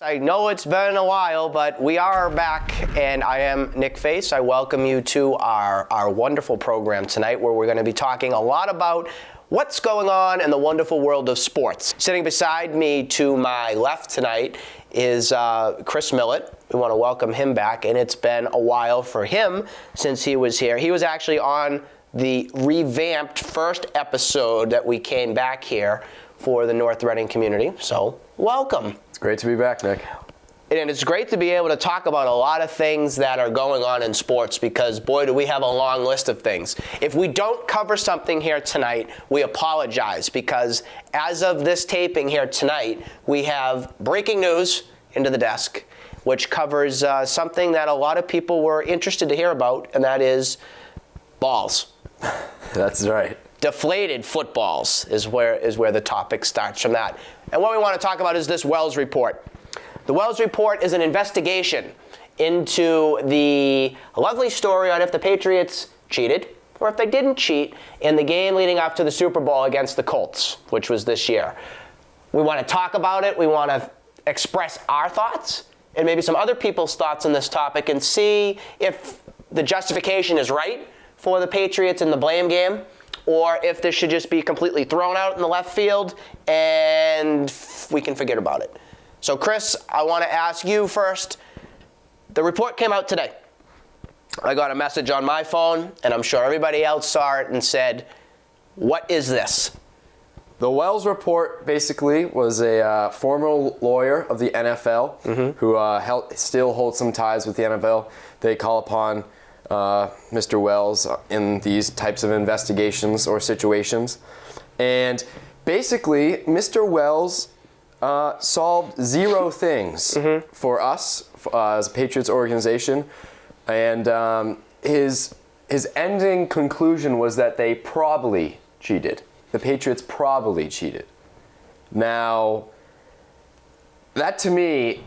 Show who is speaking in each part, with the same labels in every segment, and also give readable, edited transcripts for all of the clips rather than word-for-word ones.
Speaker 1: I know it's been a while, but we are back, and I am Nick Face. I welcome you to our wonderful program tonight, where we're going to be talking a lot about what's going on in the wonderful world of sports. Sitting beside me to my left tonight is Chris Millett. We want to welcome him back, and it's been a while for him since he was here. He was actually on the revamped first episode that we came back here for the North Reading community, so welcome.
Speaker 2: It's great to be back, Nick.
Speaker 1: And it's great to be able to talk about a lot of things that are going on in sports because, boy, do we have a long list of things. If we don't cover something here tonight, we apologize because as of this taping here tonight, we have breaking news into the desk, which covers something that a lot of people were interested to hear about, and that is balls.
Speaker 2: That's right.
Speaker 1: Deflated footballs is where the topic starts from that. And what we want to talk about is this Wells report. The Wells report is an investigation into the lovely story on if the Patriots cheated or if they didn't cheat in the game leading up to the Super Bowl against the Colts, which was this year. We want to talk about it. We want to express our thoughts and maybe some other people's thoughts on this topic and see if the justification is right for the Patriots in the blame game, or if this should just be completely thrown out in the left field and we can forget about it. So, Chris, I want to ask you first. The report came out today. I got a message on my phone, and I'm sure everybody else saw it and said, what is this?
Speaker 2: The Wells report basically was a former lawyer of the NFL who still holds some ties with the NFL. They call upon Mr. Wells in these types of investigations or situations. And basically, Mr. Wells solved zero things for us as a Patriots organization. And his ending conclusion was that they probably cheated. The Patriots probably cheated. Now, that to me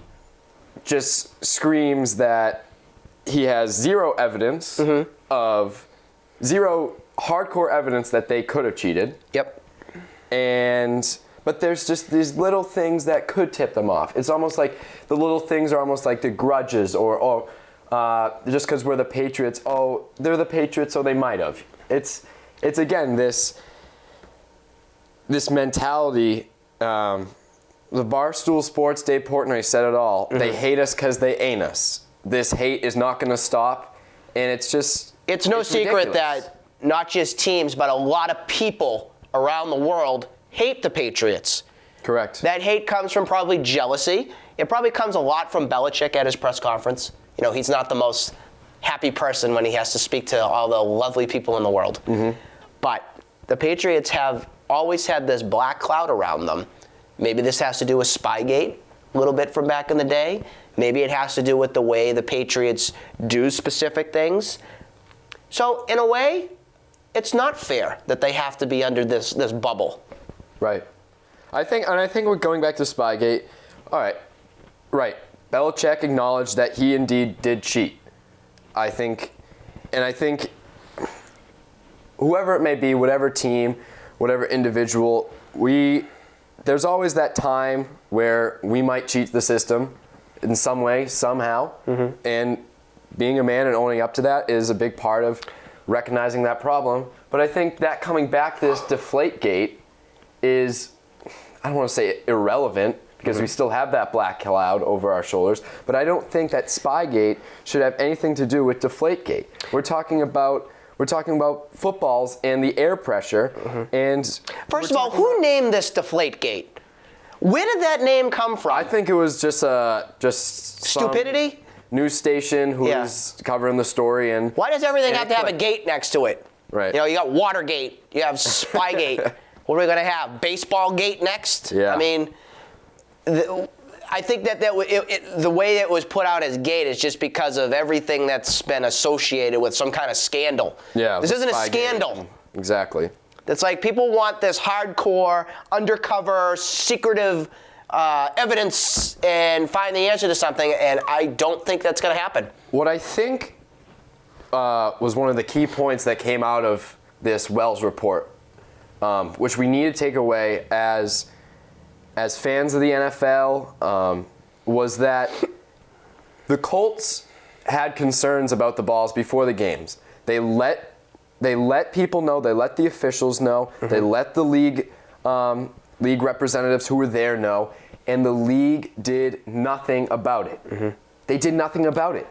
Speaker 2: just screams that he has zero evidence zero hardcore evidence that they could have cheated.
Speaker 1: Yep.
Speaker 2: But there's just these little things that could tip them off. It's almost like the little things are almost like the grudges or just because we're the Patriots, they're the Patriots, so they might have. It's again this mentality. The Barstool Sports, Dave Portnoy said it all. They hate us because they ain't us. This hate is not going to stop, and it's no secret ridiculous. That not just teams, but a lot of people around the world hate the Patriots. Correct. That hate comes from probably jealousy. It probably comes a lot from Belichick at his press conference. You know, he's not the most happy person when he has to speak to all the lovely people in the world. But the Patriots have always had this black cloud around them. Maybe this has to do with Spygate, a little bit from back in the day. Maybe it has to do with the way the Patriots do specific things. So, in a way, it's not fair that they have to be under this bubble. Right. I think we're going back to Spygate. All right. Right. Belichick acknowledged that he indeed did cheat. I think whoever it may be, whatever team, whatever individual, there's always that time where we might cheat the system in some way, somehow. And being a man and owning up to that is a big part of recognizing that problem. But I think that coming back to this deflategate is, I don't want to say irrelevant, because we still have that black cloud over our shoulders, but I don't think that Spygate should have anything to do with deflategate. We're talking about footballs and the air pressure. And first of all, who named this deflategate? Where did that name come from? I think it was just stupidity. News station who was covering the story. And why does everything have to have a gate next to it? Right. You know, you got Watergate, you have Spygate. What are we gonna have? Baseball gate next? Yeah. I mean, I think that the way it was put out as gate is just because of everything that's been associated with some kind of scandal. Yeah. This isn't a scandal. Exactly. It's like people want this hardcore, undercover, secretive evidence and find the answer to something, and I don't think that's going to happen. What I think was one of the key points that came out of this Wells report, which we need to take away as fans of the NFL, was that the Colts had concerns about the balls before the games. They let people know. They let the officials know. They let the league representatives who were there know, and the league did nothing about it. They did nothing about it.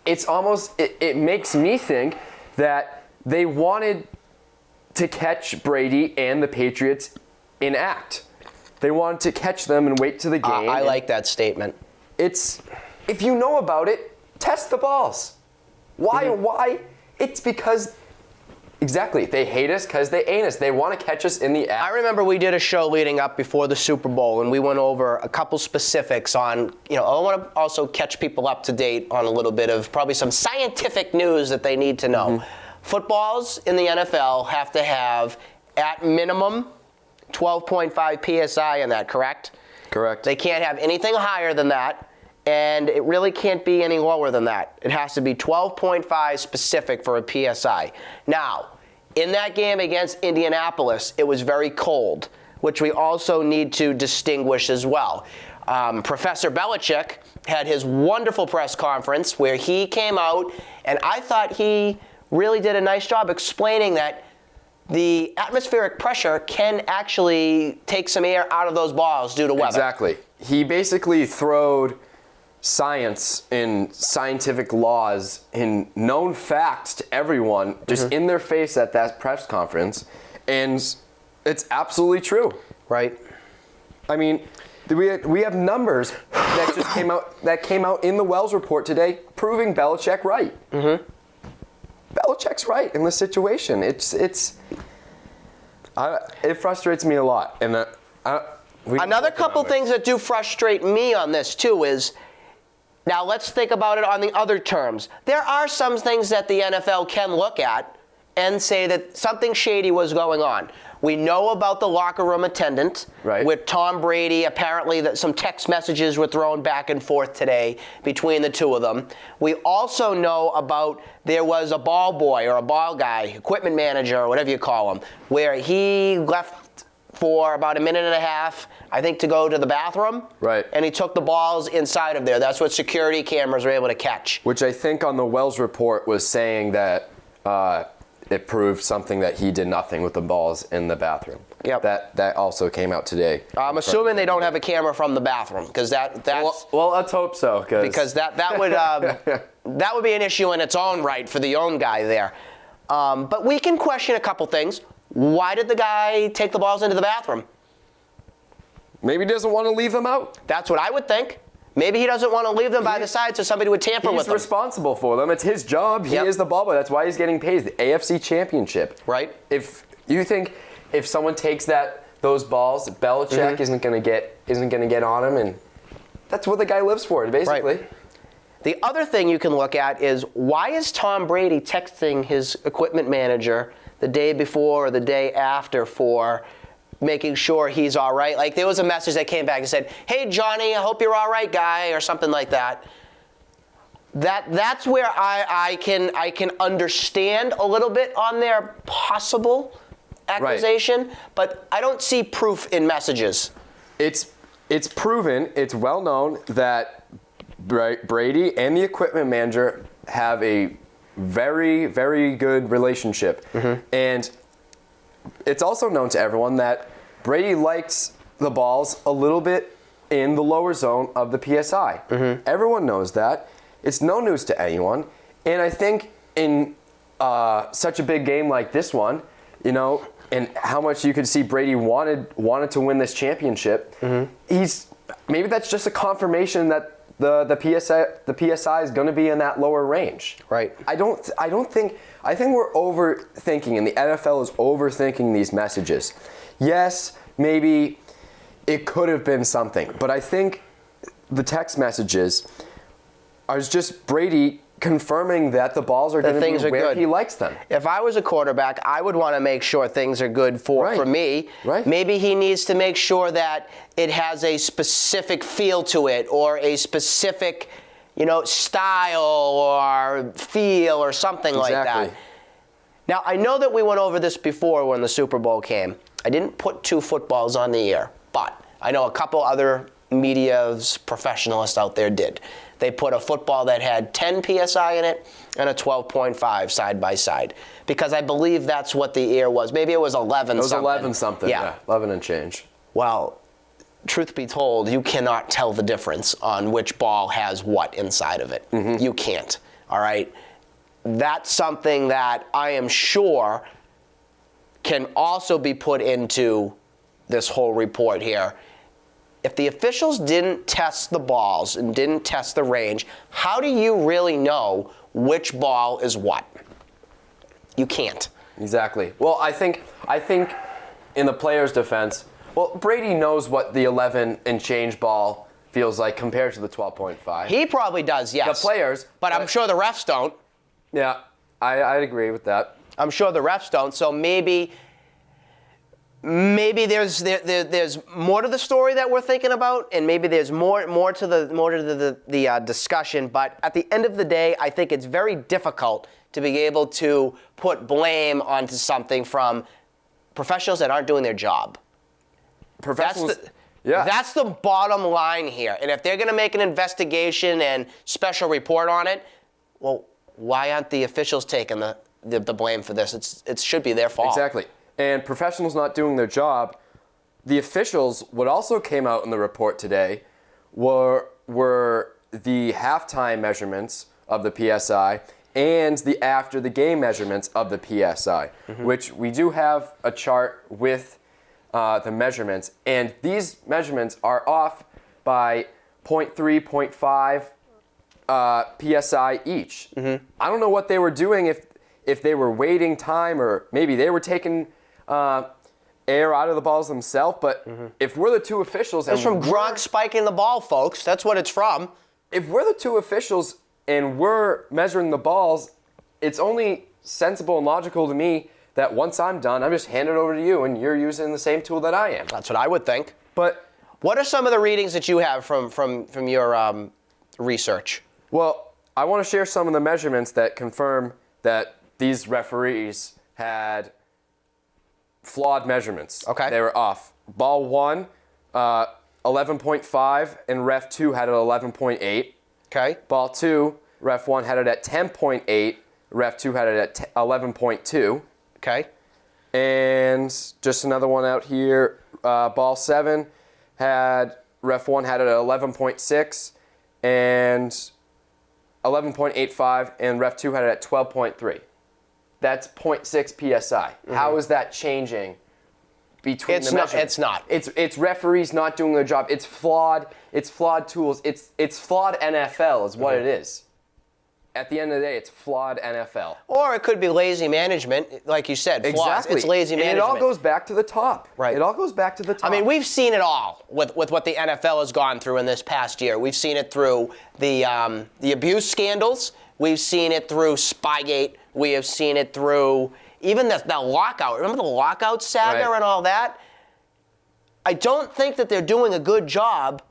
Speaker 2: It's almost it makes me think that they wanted to catch Brady and the Patriots in act. They wanted to catch them and wait to the game.
Speaker 1: I like that statement.
Speaker 2: If you know about it, test the balls. Why? Why? It's because, exactly, they hate us because they ain't us. They want to catch us in the act.
Speaker 1: I remember we did a show leading up before the Super Bowl, and we went over a couple specifics on, I want to also catch people up to date on a little bit of probably some scientific news that they need to know. Footballs in the NFL have to have, at minimum, 12.5 PSI in that, correct?
Speaker 2: Correct.
Speaker 1: They can't have anything higher than that, and it really can't be any lower than that. It has to be 12.5 specific for a PSI. Now, in that game against Indianapolis, it was very cold, which we also need to distinguish as well. Professor Belichick had his wonderful press conference where he came out, and I thought he really did a nice job explaining that the atmospheric pressure can actually take some air out of those balls due to weather.
Speaker 2: Exactly. He basically throwed science and scientific laws and known facts to everyone just in their face at that press conference, and it's absolutely true.
Speaker 1: Right.
Speaker 2: I mean, we have numbers that just came out in the Wells report today proving Belichick right. Belichick's right in this situation. It frustrates me a lot. And
Speaker 1: another couple things that do frustrate me on this too is, now let's think about it on the other terms. There are some things that the NFL can look at and say that something shady was going on. We know about the locker room attendant with Tom Brady. Apparently that some text messages were thrown back and forth today between the two of them. We also know about there was a ball boy or a ball guy, equipment manager or whatever you call him, where he left for about a minute and a half, I think, to go to the bathroom.
Speaker 2: Right.
Speaker 1: And he took the balls inside of there. That's what security cameras were able to catch.
Speaker 2: Which I think on the Wells report was saying that it proved something that he did nothing with the balls in the bathroom.
Speaker 1: Yep.
Speaker 2: That also came out today.
Speaker 1: I'm assuming they don't have a camera from the bathroom, because that's
Speaker 2: well, let's hope so.
Speaker 1: Because that would that would be an issue in its own right for the own guy there. But we can question a couple things. Why did the guy take the balls into the bathroom?
Speaker 2: Maybe he doesn't want to leave them out.
Speaker 1: That's what I would think. Maybe he doesn't want to leave them by the side so somebody would tamper with them.
Speaker 2: He's responsible for them. It's his job. He is the ball boy. That's why he's getting paid. The AFC Championship.
Speaker 1: Right.
Speaker 2: If you think if someone takes those balls, Belichick isn't going to get on him, and that's what the guy lives for, basically.
Speaker 1: Right. The other thing you can look at is, why is Tom Brady texting his equipment manager the day before or the day after for making sure he's all right? Like, there was a message that came back and said, "Hey, Johnny, I hope you're all right, guy," or something like that. That's where I can understand a little bit on their possible accusation, but I don't see proof in messages.
Speaker 2: It's proven, it's well known that Brady and the equipment manager have a very, very good relationship. And it's also known to everyone that Brady likes the balls a little bit in the lower zone of the PSI. Everyone knows that. It's no news to anyone. And I think in such a big game like this one, and how much you could see Brady wanted to win this championship, maybe that's just a confirmation that the PSI is going to be in that lower range.
Speaker 1: Right.
Speaker 2: I think we're overthinking, and the NFL is overthinking these messages. Yes, maybe it could have been something, but I think the text messages are just Brady confirming that the balls are going to be where he likes them.
Speaker 1: If I was a quarterback, I would want to make sure things are good for me.
Speaker 2: Right.
Speaker 1: Maybe he needs to make sure that it has a specific feel to it, or a specific, style or feel or something like that. Now, I know that we went over this before when the Super Bowl came. I didn't put two footballs on the air, but I know a couple other media's professionalists out there did. They put a football that had 10 PSI in it and a 12.5 side by side, because I believe that's what the air was. Maybe it was 11
Speaker 2: It was
Speaker 1: something.
Speaker 2: 11 something, yeah. 11 and change.
Speaker 1: Well, truth be told, you cannot tell the difference on which ball has what inside of it. You can't, all right? That's something that I am sure can also be put into this whole report here. If the officials didn't test the balls and didn't test the range, how do you really know which ball is what? You can't.
Speaker 2: Exactly. Well, I think in the player's defense, well, Brady knows what the 11 and change ball feels like compared to the 12.5.
Speaker 1: He probably does, yes.
Speaker 2: The players.
Speaker 1: But I'm sure the refs don't.
Speaker 2: Yeah, I'd agree with that.
Speaker 1: I'm sure the refs don't. So maybe there's more to the story that we're thinking about, and maybe there's more to the discussion. But at the end of the day, I think it's very difficult to be able to put blame onto something from professionals that aren't doing their job. That's the bottom line here. And if they're going to make an investigation and special report on it, well, why aren't the officials taking the blame for this? It should be their fault.
Speaker 2: Exactly. And professionals not doing their job, the officials, what also came out in the report today were the halftime measurements of the PSI and the after the game measurements of the PSI, which we do have a chart with the measurements, and these measurements are off by 0.3, 0.5 PSI each. I don't know what they were doing, if they were waiting time, or maybe they were taking air out of the balls themselves, but if we're the two officials...
Speaker 1: It's from Gronk spiking the ball, folks. That's what it's from.
Speaker 2: If we're the two officials and we're measuring the balls, it's only sensible and logical to me that once I'm done, I'm just hand it over to you, and you're using the same tool that I am.
Speaker 1: That's what I would think.
Speaker 2: But
Speaker 1: what are some of the readings that you have from your research?
Speaker 2: Well, I want to share some of the measurements that confirm that these referees had flawed measurements.
Speaker 1: Okay.
Speaker 2: They were off. Ball 1, 11.5, and ref 2 had it at 11.8.
Speaker 1: Okay.
Speaker 2: Ball 2, ref 1 had it at 10.8, ref 2 had it at 11.2.
Speaker 1: Okay.
Speaker 2: And just another one out here, ball 7 had, ref 1 had it at 11.6 and 11.85, and ref 2 had it at 12.3. That's 0.6 PSI. How is that changing between the measurements?
Speaker 1: It's not.
Speaker 2: It's referees not doing their job. It's flawed tools. It's flawed NFL is what it is. At the end of the day, it's flawed NFL.
Speaker 1: Or it could be lazy management, like you said. Flaws.
Speaker 2: Exactly.
Speaker 1: It's lazy management.
Speaker 2: And it all goes back to the top.
Speaker 1: Right.
Speaker 2: It all goes back to the top.
Speaker 1: I mean, we've seen it all with what the NFL has gone through in this past year. We've seen it through the abuse scandals. We've seen it through Spygate. We have seen it through even the lockout. Remember the lockout saga and all that? I don't think that they're doing a good job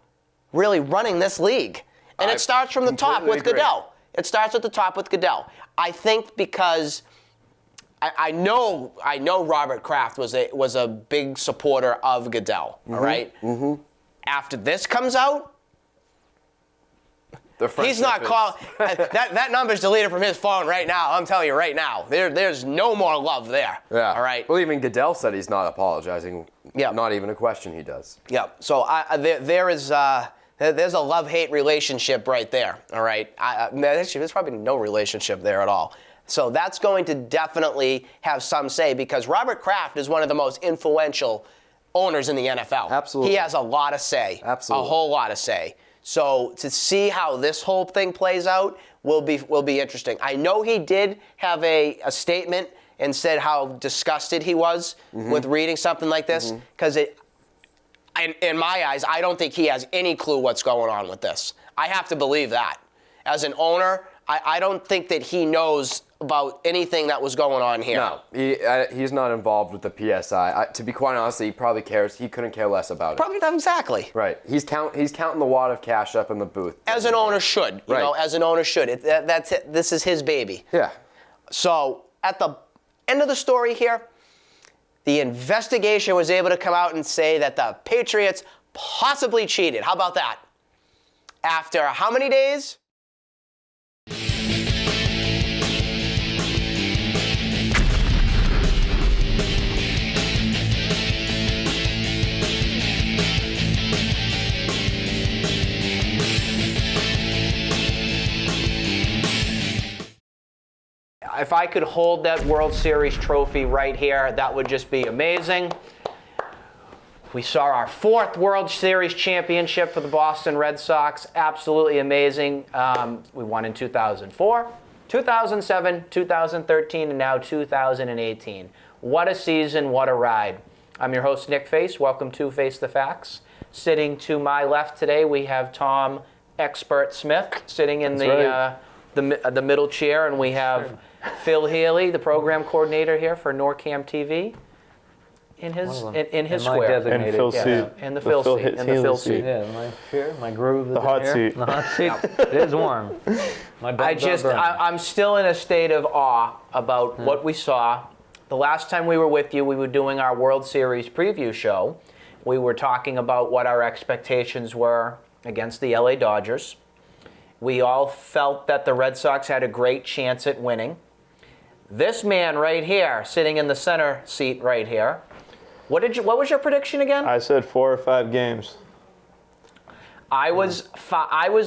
Speaker 1: really running this league. And it starts from the top with Goodell. It starts at the top with Goodell. I think because I know Robert Kraft was a big supporter of Goodell. All right. After this comes out, he's not calling. that number's deleted from his phone right now. I'm telling you right now. There's no more love there.
Speaker 2: Yeah.
Speaker 1: All right.
Speaker 2: Well, even Goodell said he's not apologizing.
Speaker 1: Yeah.
Speaker 2: Not even a question he does.
Speaker 1: Yeah. So there's a love-hate relationship right there. All right. Actually, there's probably no relationship there at all. So that's going to definitely have some say, because Robert Kraft is one of the most influential owners in the NFL.
Speaker 2: Absolutely.
Speaker 1: He has a lot of say.
Speaker 2: Absolutely.
Speaker 1: A whole lot of say. So to see how this whole thing plays out will be interesting. I know he did have a statement and said how disgusted he was with reading something like this, because in my eyes, I don't think he has any clue what's going on with this. I have to believe that. As an owner, I don't think that he knows about anything that was going on here.
Speaker 2: No, he's not involved with the PSI. To be quite honest, he probably cares. He couldn't care less about it.
Speaker 1: Probably exactly.
Speaker 2: Right. He's counting the wad of cash up in the booth.
Speaker 1: As an owner should. You know, as an owner should. That's it. This is his baby.
Speaker 2: Yeah.
Speaker 1: So at the end of the story here, the investigation was able to come out and say that the Patriots possibly cheated. How about that? After how many days? If I could hold that World Series trophy right here, that would just be amazing. We saw our 4th World Series championship for the Boston Red Sox. Absolutely amazing. We won in 2004, 2007, 2013, and now 2018. What a season, what a ride. I'm your host, Nick Face. Welcome to Face the Facts. Sitting to my left today, we have Tom Expert Smith sitting in the middle chair, and we have Phil Healy, the program coordinator here for NORCAM TV, in his square.
Speaker 3: And Phil seat.
Speaker 1: And the Phil seat.
Speaker 3: Yeah, my groove is
Speaker 2: the hot
Speaker 3: in
Speaker 2: seat.
Speaker 3: The hot seat. It is warm.
Speaker 1: I'm still in a state of awe about what we saw. The last time we were with you, we were doing our World Series preview show. We were talking about what our expectations were against the LA Dodgers. We all felt that the Red Sox had a great chance at winning. This man right here, sitting in the center seat right here, what was your prediction again?
Speaker 3: I said 4 or 5 games.
Speaker 1: I was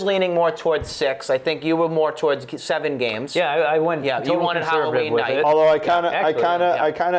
Speaker 1: leaning more towards 6. I think you were more towards 7 games.
Speaker 3: Yeah, I went.
Speaker 1: Yeah, you wanted Halloween night.
Speaker 3: Although I
Speaker 2: kind of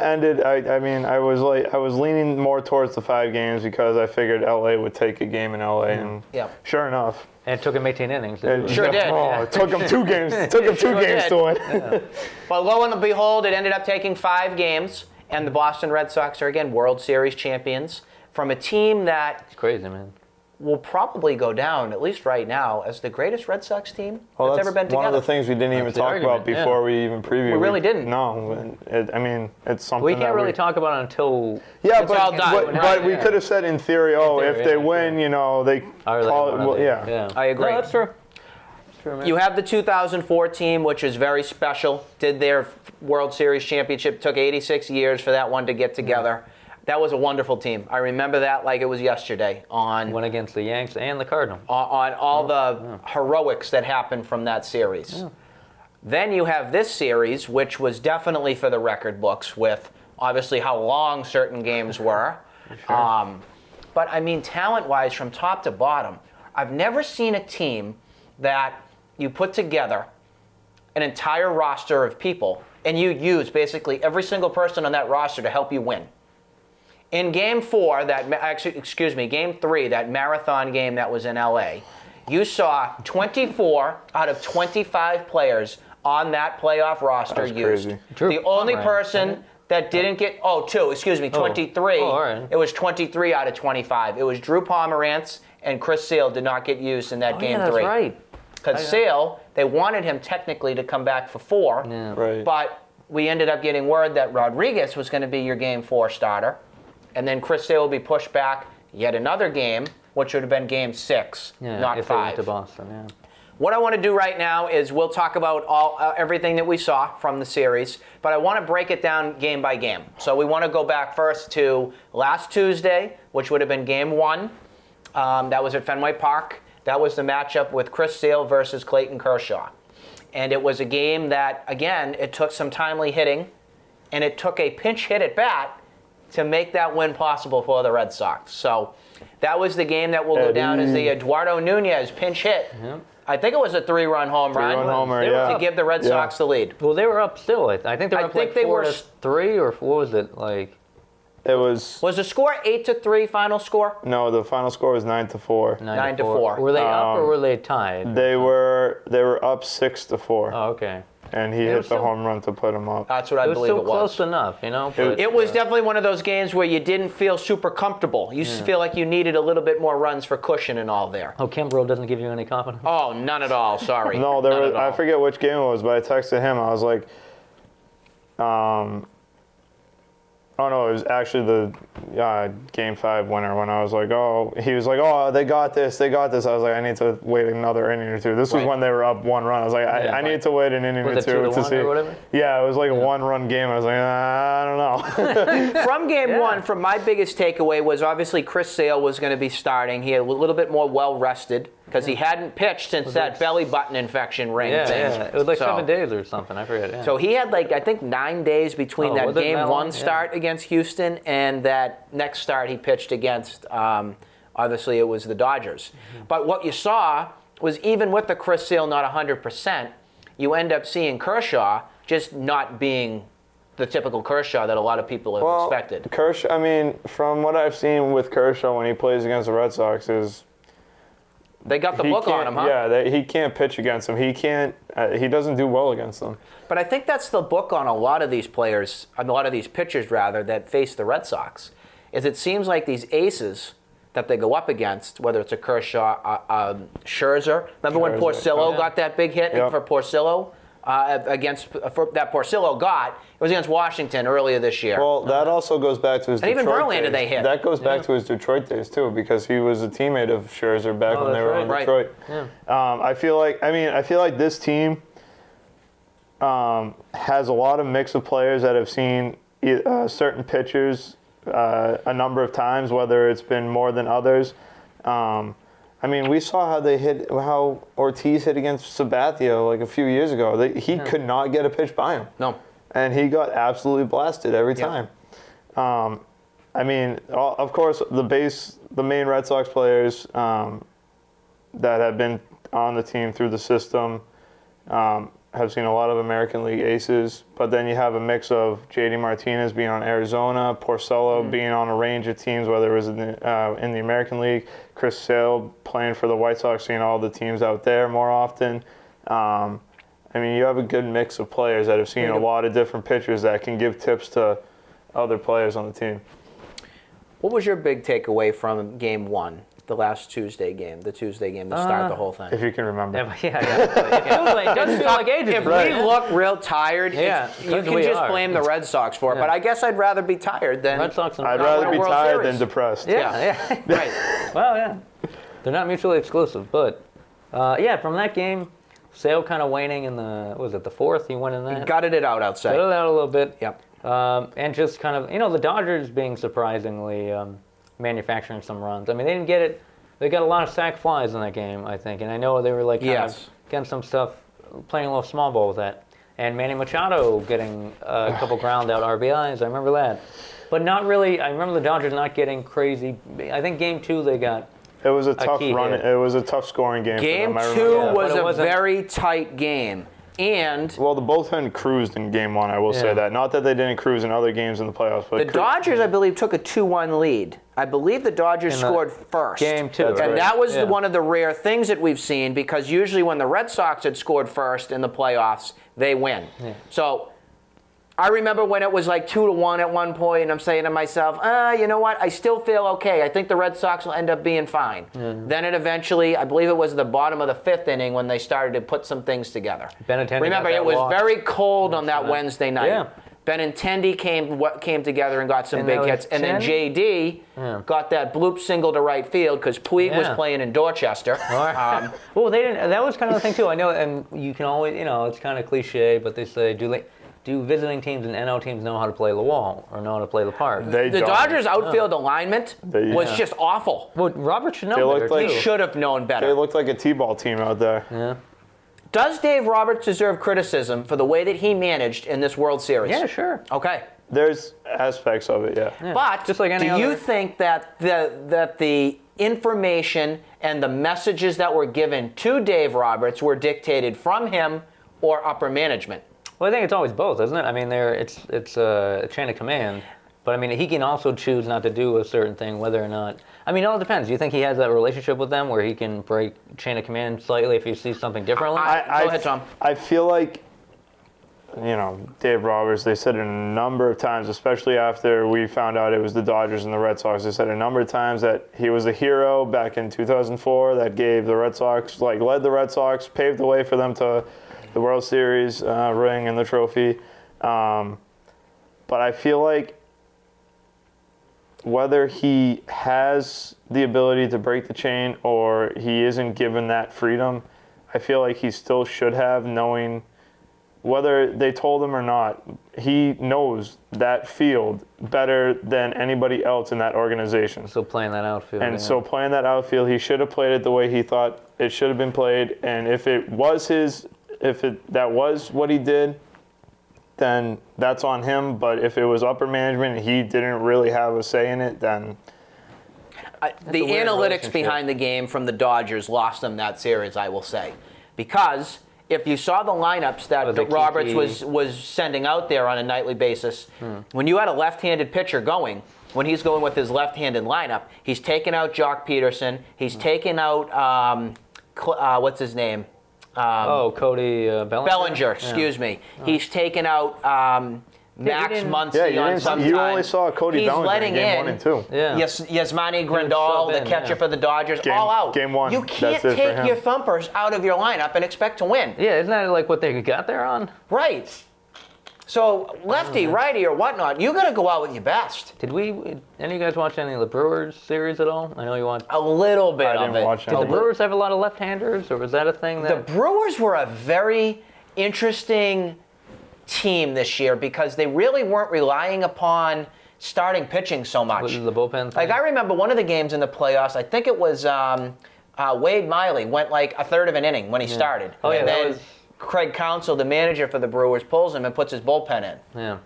Speaker 2: ended. I was leaning more towards the 5 games because I figured LA would take a game in LA, and sure enough.
Speaker 3: And it took him 18 innings.
Speaker 1: Sure did.
Speaker 2: Oh, it took him 2 games. It took him 2 games to win.
Speaker 3: Yeah.
Speaker 1: But lo and behold, it ended up taking 5 games, and the Boston Red Sox are again World Series champions from a team that
Speaker 3: It's crazy, man.
Speaker 1: will probably go down, at least right now, as the greatest Red Sox team that's ever been together.
Speaker 2: One of the things we didn't even talk about before we even previewed.
Speaker 1: We really didn't.
Speaker 2: No, it's something
Speaker 3: We can't really talk about it until
Speaker 1: it's all done.
Speaker 2: But we could have said in theory, if they win, they call it.
Speaker 3: Yeah,
Speaker 1: I agree.
Speaker 3: No, that's true. True, man.
Speaker 1: You have the 2004 team, which is very special. Did their World Series championship. Took 86 years for that one to get together. That was a wonderful team. I remember that like it was yesterday.
Speaker 3: Went against the Yanks and the Cardinals.
Speaker 1: On all the heroics that happened from that series. Yeah. Then you have this series, which was definitely for the record books with obviously how long certain games were. Sure. But I mean, talent-wise, from top to bottom, I've never seen a team that you put together an entire roster of people and you use basically every single person on that roster to help you win. In Game 3, that marathon game that was in LA, you saw 24 out of 25 players on that playoff roster used.
Speaker 3: Drew
Speaker 1: The only
Speaker 3: Pomeranz,
Speaker 1: person that didn't get, 23.
Speaker 3: Oh, all right.
Speaker 1: It was 23 out of 25. It was Drew Pomeranz and Chris Sale did not get used in that Game 3.
Speaker 3: That's right.
Speaker 1: Because Sale, they wanted him technically to come back for 4,
Speaker 3: Yeah.
Speaker 1: but we ended up getting word that Rodriguez was going to be your Game 4 starter. And then Chris Sale will be pushed back yet another game, which would have been Game 6, not
Speaker 3: if
Speaker 1: 5.
Speaker 3: They went to Boston, yeah.
Speaker 1: What I want to do right now is we'll talk about everything that we saw from the series, but I want to break it down game by game. So we want to go back first to last Tuesday, which would have been Game 1. That was at Fenway Park. That was the matchup with Chris Sale versus Clayton Kershaw. And it was a game that, again, it took some timely hitting, and it took a pinch hit at bat to make that win possible for the Red Sox. So that was the game that will go down as the Eduardo Nunez pinch hit. Yeah. I think it was a 3-run home run.
Speaker 2: 3-run homer,
Speaker 1: to give the Red Sox the lead.
Speaker 3: Well, they were up still. I think they were up like 4-3, or what was it like?
Speaker 2: It was
Speaker 1: the score 8-3 final score?
Speaker 2: No, the final score was 9-4.
Speaker 1: 9-4.
Speaker 3: Were they up or were they tied?
Speaker 2: They were up 6-4.
Speaker 3: Oh, okay.
Speaker 2: And he hit the home run to put him up.
Speaker 1: That's what I believe it was.
Speaker 3: It was still close enough, But,
Speaker 1: it was definitely one of those games where you didn't feel super comfortable. You feel like you needed a little bit more runs for cushion and all there.
Speaker 3: Oh, Kimbrough doesn't give you any confidence?
Speaker 1: Oh, none at all. Sorry.
Speaker 2: No, I forget which game it was, but I texted him. I was like,
Speaker 4: Oh no, it was actually the Game 5 winner when I was like, he was like, they got this. I was like, I need to wait another inning or two. This was when they were up 1 run. I was like, I need to wait an inning or two to see.
Speaker 3: Or whatever?
Speaker 4: Yeah, it was like a 1-run game. I was like, I don't know.
Speaker 1: From game 1, from my biggest takeaway was obviously Chris Sale was going to be starting. He had a little bit more well-rested because he hadn't pitched since that belly button infection ring thing.
Speaker 3: Yeah, it was like 7 days or something. I forget. Yeah.
Speaker 1: So he had I think 9 days between that game 1 start against Houston and that next start he pitched against, obviously it was the Dodgers. But what you saw was even with the Chris Sale not 100%, you end up seeing Kershaw just not being the typical Kershaw that a lot of people have expected.
Speaker 4: Kershaw, I mean, from what I've seen with Kershaw when he plays against the Red Sox is
Speaker 1: they got the book on him, huh?
Speaker 4: Yeah, he can't pitch against them. He can't. He doesn't do well against them.
Speaker 1: But I think that's the book on a lot of these players, a lot of these pitchers rather, that face the Red Sox, is it seems like these aces that they go up against, whether it's a Kershaw, Scherzer. Remember when Porcello got that big hit for Porcello? That Porcello got, it was against Washington earlier this year.
Speaker 4: Well, that also goes back to his Detroit
Speaker 1: even Verlander
Speaker 4: days.
Speaker 1: they hit.
Speaker 4: That goes back to his Detroit days too, because he was a teammate of Scherzer back when they were in Detroit.
Speaker 1: Yeah.
Speaker 4: I feel like this team has a lot of mix of players that have seen certain pitchers a number of times, whether it's been more than others. We saw how Ortiz hit against Sabathia like a few years ago. He could not get a pitch by him.
Speaker 1: No.
Speaker 4: And he got absolutely blasted every time. Of course, the main Red Sox players that have been on the team through the system have seen a lot of American League aces, but then you have a mix of JD Martinez being on Arizona, Porcello being on a range of teams, whether it was in the American League, Chris Sale playing for the White Sox, seeing all the teams out there more often. You have a good mix of players that have seen a lot of different pitchers that can give tips to other players on the team.
Speaker 1: What was your big takeaway from Game 1? The last Tuesday game, to start the whole thing.
Speaker 4: If you can remember.
Speaker 3: It doesn't feel like ages.
Speaker 1: If we look real tired, you can just blame the Red Sox for it. But I guess I'd rather be tired than
Speaker 3: Red Sox.
Speaker 4: I'd rather be tired than depressed.
Speaker 3: Yeah. Right. Well, yeah. They're not mutually exclusive, but from that game, Sale kind of waning in the fourth? He went in that.
Speaker 1: He gutted it out outside.
Speaker 3: Gutted it out a little bit.
Speaker 1: Yep.
Speaker 3: And just kind of, the Dodgers being surprisingly manufacturing some runs. They didn't get it. They got a lot of sac flies in that game, I think. And I know they were getting some stuff, playing a little small ball with that. And Manny Machado getting a couple ground out RBIs. I remember that. But not really. I remember the Dodgers not getting crazy. I think Game 2 they got.
Speaker 4: It was a tough run. It was a tough scoring game.
Speaker 1: Game
Speaker 4: for them.
Speaker 1: 2 was a very tight game. And
Speaker 4: the bullpen cruised in Game 1, I will say that. Not that they didn't cruise in other games in the playoffs. But
Speaker 1: the Dodgers, I believe, took a 2-1 lead. I believe the Dodgers scored first.
Speaker 3: Game 2.
Speaker 1: And that was one of the rare things that we've seen, because usually when the Red Sox had scored first in the playoffs, they win. Yeah. So I remember when it was like 2-1 at one point, and I'm saying to myself, you know what? I still feel okay. I think the Red Sox will end up being fine. Mm-hmm. Then it eventually, I believe it was the bottom of the 5th inning when they started to put some things together. Remember, it was very cold on that Wednesday night. Yeah. Benintendi came together and got some big hits. And then JD got that bloop single to right field because Puig was playing in Dorchester.
Speaker 3: Well, they didn't. That was kind of the thing, too. I know, and you can always, it's kind of cliche, but they say, do visiting teams and NL teams know how to play the wall or know how to play the park?
Speaker 1: The Dodgers' outfield alignment was just awful.
Speaker 3: Well, Robert should know better,
Speaker 1: too. He should have known better.
Speaker 4: They looked like a T-ball team out there.
Speaker 3: Yeah.
Speaker 1: Does Dave Roberts deserve criticism for the way that he managed in this World Series?
Speaker 3: Yeah, sure.
Speaker 1: Okay.
Speaker 4: There's aspects of it, yeah.
Speaker 1: But
Speaker 3: just like any
Speaker 1: do you think that the information and the messages that were given to Dave Roberts were dictated from him or upper management?
Speaker 3: Well, I think it's always both, isn't it? It's a chain of command. But, he can also choose not to do a certain thing, whether or not... it all depends. Do you think he has that relationship with them where he can break chain of command slightly if he sees something differently?
Speaker 1: Go ahead, Tom.
Speaker 4: I feel like, Dave Roberts, they said it a number of times, especially after we found out it was the Dodgers and the Red Sox. They said a number of times that he was a hero back in 2004 that gave the Red Sox, led the Red Sox, paved the way for them to the World Series ring and the trophy. But I feel like whether he has the ability to break the chain or he isn't given that freedom, I feel like he still should have, knowing whether they told him or not. He knows that field better than anybody else in that organization.
Speaker 3: So playing that outfield.
Speaker 4: And so playing that outfield, he should have played it the way he thought it should have been played. And if that was what he did, then that's on him. But if it was upper management and he didn't really have a say in it, then
Speaker 5: the analytics behind the game from the Dodgers lost them that series, I will say. Because if you saw the lineups that Roberts was sending out there on a nightly basis, when you had a left-handed pitcher going, when he's going with his left-handed lineup, he's taken out Jock Peterson. He's taken out, what's his name?
Speaker 3: Cody Bellinger?
Speaker 5: Bellinger, excuse me. He's taken out Max Muncy on some
Speaker 4: you only saw Cody Bellinger in game 1 and 2.
Speaker 3: Yeah.
Speaker 5: Yes, Yasmani Grandal, the catcher for the Dodgers, all out.
Speaker 4: Game 1.
Speaker 5: You can't take your thumpers out of your lineup and expect to win.
Speaker 3: Yeah, isn't that like what they got there on?
Speaker 5: Right. So lefty, righty, or whatnot, you got to go out with your best.
Speaker 3: Did any of you guys watch any of the Brewers series at all? I know you watched
Speaker 5: a little bit
Speaker 4: I
Speaker 5: of
Speaker 4: didn't
Speaker 5: it.
Speaker 4: watch
Speaker 3: Did the Brewers have a lot of left-handers, or was that a thing that?
Speaker 5: The Brewers were a very interesting team this year because they really weren't relying upon starting pitching so much.
Speaker 3: Was it the bullpen thing?
Speaker 5: Like I remember one of the games in the playoffs, I think it was Wade Miley went like a third of an inning when he started.
Speaker 3: Oh, yeah,
Speaker 5: and
Speaker 3: that
Speaker 5: then
Speaker 3: was...
Speaker 5: Craig Counsell, the manager for the Brewers, pulls him and puts his bullpen in.
Speaker 3: Yeah.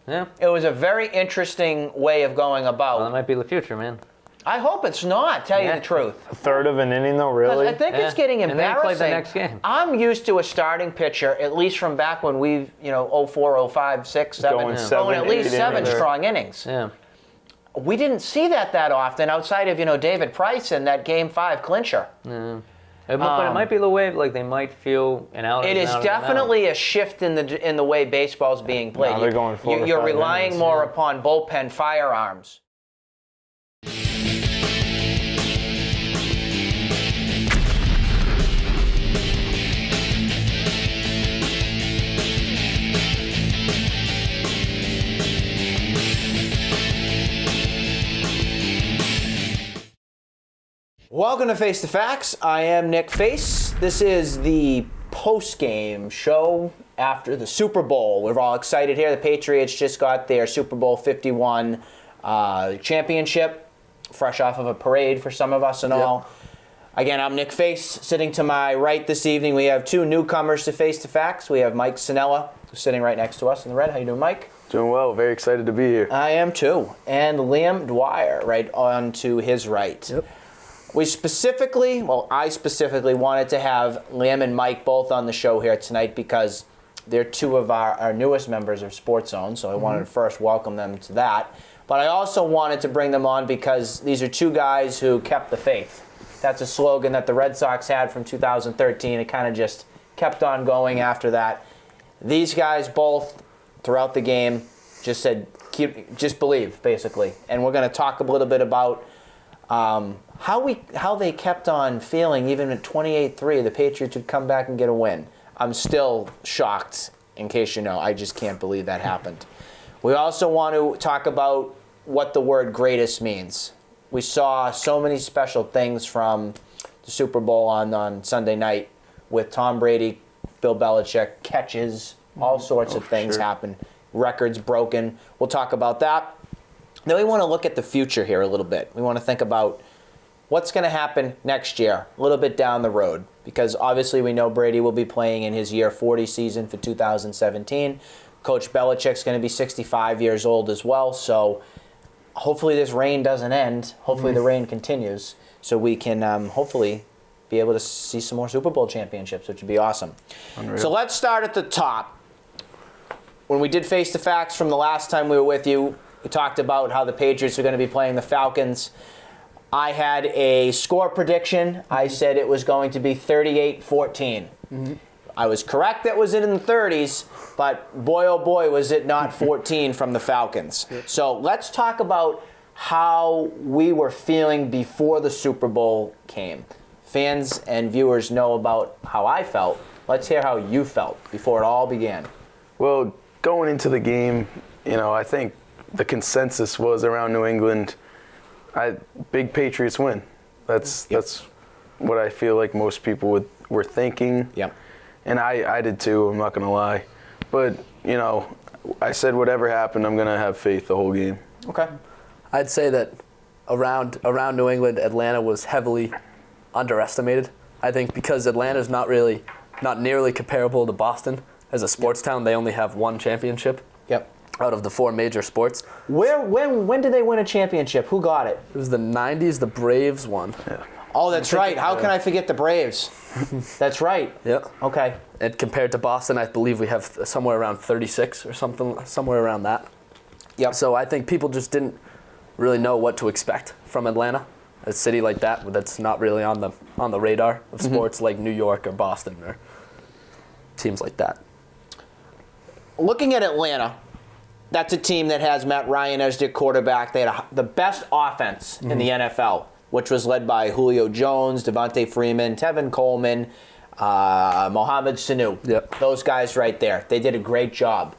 Speaker 3: Yeah.
Speaker 5: It was a very interesting way of going about.
Speaker 3: Well, that might be the future, man.
Speaker 5: I hope it's not, tell you the truth.
Speaker 4: A third of an inning, though, really?
Speaker 5: I think it's getting
Speaker 3: And
Speaker 5: embarrassing.
Speaker 3: then play the next game.
Speaker 5: I'm used to a starting pitcher, at least from back when we've, 04, 05, 6, 7, going at least 7 strong innings.
Speaker 3: Yeah.
Speaker 5: We didn't see that often outside of, David Price and that Game 5 clincher.
Speaker 3: Yeah. But it might be the way, like they might feel an out.
Speaker 5: It is definitely a shift in the way baseball's being played.
Speaker 4: Now they're going 4 to
Speaker 5: You're
Speaker 4: 5
Speaker 5: relying
Speaker 4: innings,
Speaker 5: more upon bullpen firearms. Welcome to Face the Facts. I am Nick Face. This is the post-game show after the Super Bowl. We're all excited here. The Patriots just got their Super Bowl 51 championship, fresh off of a parade for some of us and all. Again, I'm Nick Face. Sitting to my right this evening, we have 2 newcomers to Face the Facts. We have Mike Sinella, who's sitting right next to us in the red. How you doing, Mike?
Speaker 2: Doing well. Very excited to be here.
Speaker 5: I am too. And Liam Dwyer, right on to his right. Yep. I specifically wanted to have Liam and Mike both on the show here tonight because they're 2 of our newest members of Sports Zone, so I wanted to first welcome them to that. But I also wanted to bring them on because these are 2 guys who kept the faith. That's a slogan that the Red Sox had from 2013. It kind of just kept on going after that. These guys both, throughout the game, just said, just believe, basically. And we're going to talk a little bit about how they kept on feeling even at 28-3 the Patriots would come back and get a win. I'm still shocked, in case you know. I just can't believe that happened. We also want to talk about what the word greatest means. We saw so many special things from the Super Bowl on Sunday night with Tom Brady, Bill Belichick, catches, all sorts of things happen, records broken. We'll talk about that. Then we want to look at the future here a little bit. We want to think about what's going to happen next year, a little bit down the road, because obviously we know Brady will be playing in his year 40 season for 2017. Coach Belichick's going to be 65 years old as well, so hopefully this reign doesn't end. Hopefully the reign continues, so we can hopefully be able to see some more Super Bowl championships, which would be awesome. Unreal. So let's start at the top. When we did Face the Facts from the last time we were with you, we talked about how the Patriots are going to be playing the Falcons. I had a score prediction. I said it was going to be 38-14. I was correct that was in the 30s, but boy, oh boy, was it not 14 from the Falcons. So let's talk about how we were feeling before the Super Bowl came. Fans and viewers know about how I felt. Let's hear how you felt before it all began.
Speaker 2: Well, going into the game, I think
Speaker 6: the consensus was around New England, big Patriots win. That's what I feel like most people were thinking.
Speaker 5: Yep.
Speaker 6: And I did too, I'm not going to lie. But, I said whatever happened, I'm going to have faith the whole game.
Speaker 5: Okay.
Speaker 7: I'd say that around New England, Atlanta was heavily underestimated. I think because Atlanta's not nearly comparable to Boston. As a sports town, they only have one championship.
Speaker 5: Yep.
Speaker 7: Out of the 4 major sports.
Speaker 5: When did they win a championship? Who got it?
Speaker 7: It was the 90s, the Braves won.
Speaker 6: Yeah.
Speaker 5: Oh, that's right. How can I forget the Braves? That's right.
Speaker 7: Yep.
Speaker 5: Okay.
Speaker 7: And compared to Boston, I believe we have somewhere around 36 or something, somewhere around that.
Speaker 5: Yep.
Speaker 7: So I think people just didn't really know what to expect from Atlanta, a city like that's not really on the radar of sports like New York or Boston or teams like that.
Speaker 5: Looking at Atlanta, that's a team that has Matt Ryan as their quarterback. They had the best offense in the NFL, which was led by Julio Jones, Devontae Freeman, Tevin Coleman, Mohamed Sanu.
Speaker 7: Yep.
Speaker 5: Those guys right there. They did a great job.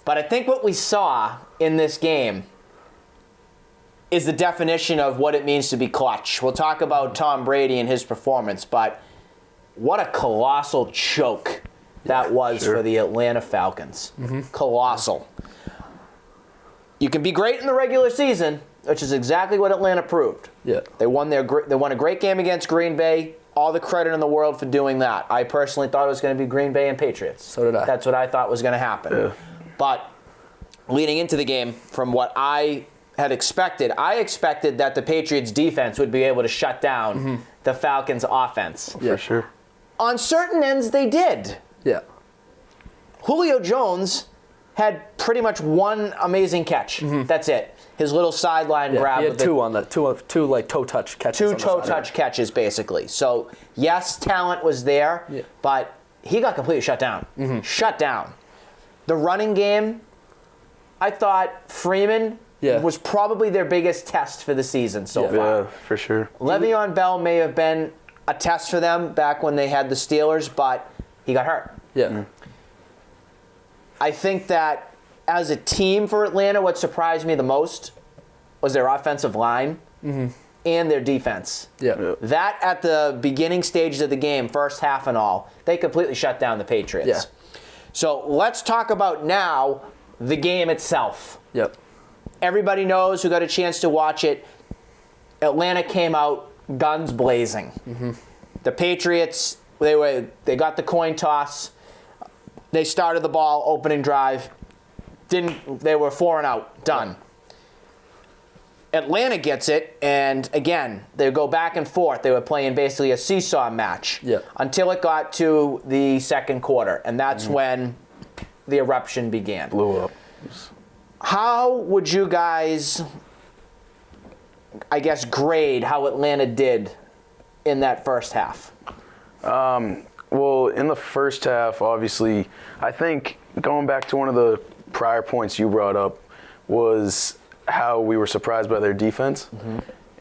Speaker 5: But I think what we saw in this game is the definition of what it means to be clutch. We'll talk about Tom Brady and his performance, but what a colossal choke that was for the Atlanta Falcons. Colossal. You can be great in the regular season, which is exactly what Atlanta proved.
Speaker 7: Yeah.
Speaker 5: They won a great game against Green Bay. All the credit in the world for doing that. I personally thought it was going to be Green Bay and Patriots.
Speaker 7: So did I.
Speaker 5: That's what I thought was going to happen.
Speaker 6: Yeah.
Speaker 5: But leading into the game, from what I had expected, I expected that the Patriots defense would be able to shut down the Falcons offense.
Speaker 6: For sure.
Speaker 5: On certain ends, they did.
Speaker 7: Yeah.
Speaker 5: Julio Jones had pretty much one amazing catch. That's it. His little sideline grab.
Speaker 7: He had two like toe touch catches.
Speaker 5: Two
Speaker 7: on the
Speaker 5: toe
Speaker 7: side.
Speaker 5: touch catches, basically. So, yes, talent was there, but he got completely shut down. Shut down. The running game, I thought Freeman was probably their biggest test for the season so far.
Speaker 6: Yeah, for sure.
Speaker 5: Le'Veon Bell may have been a test for them back when they had the Steelers, but he got hurt.
Speaker 7: Yeah.
Speaker 5: I think that as a team for Atlanta, what surprised me the most was their offensive line and their defense.
Speaker 7: Yeah.
Speaker 5: That at the beginning stages of the game, first half and all, they completely shut down the Patriots.
Speaker 7: Yeah.
Speaker 5: So let's talk about now the game itself.
Speaker 7: Yep.
Speaker 5: Everybody knows who got a chance to watch it. Atlanta came out guns blazing. The Patriots, they got the coin toss. They started the ball, opening drive. They were 4-and-out, done. Atlanta gets it, and again, they go back and forth. They were playing basically a seesaw match until it got to the second quarter, and that's when the eruption began.
Speaker 6: Blew up.
Speaker 5: How would you guys, I guess, grade how Atlanta did in that first half?
Speaker 6: Well, in the first half, obviously, I think going back to one of the prior points you brought up was how we were surprised by their defense.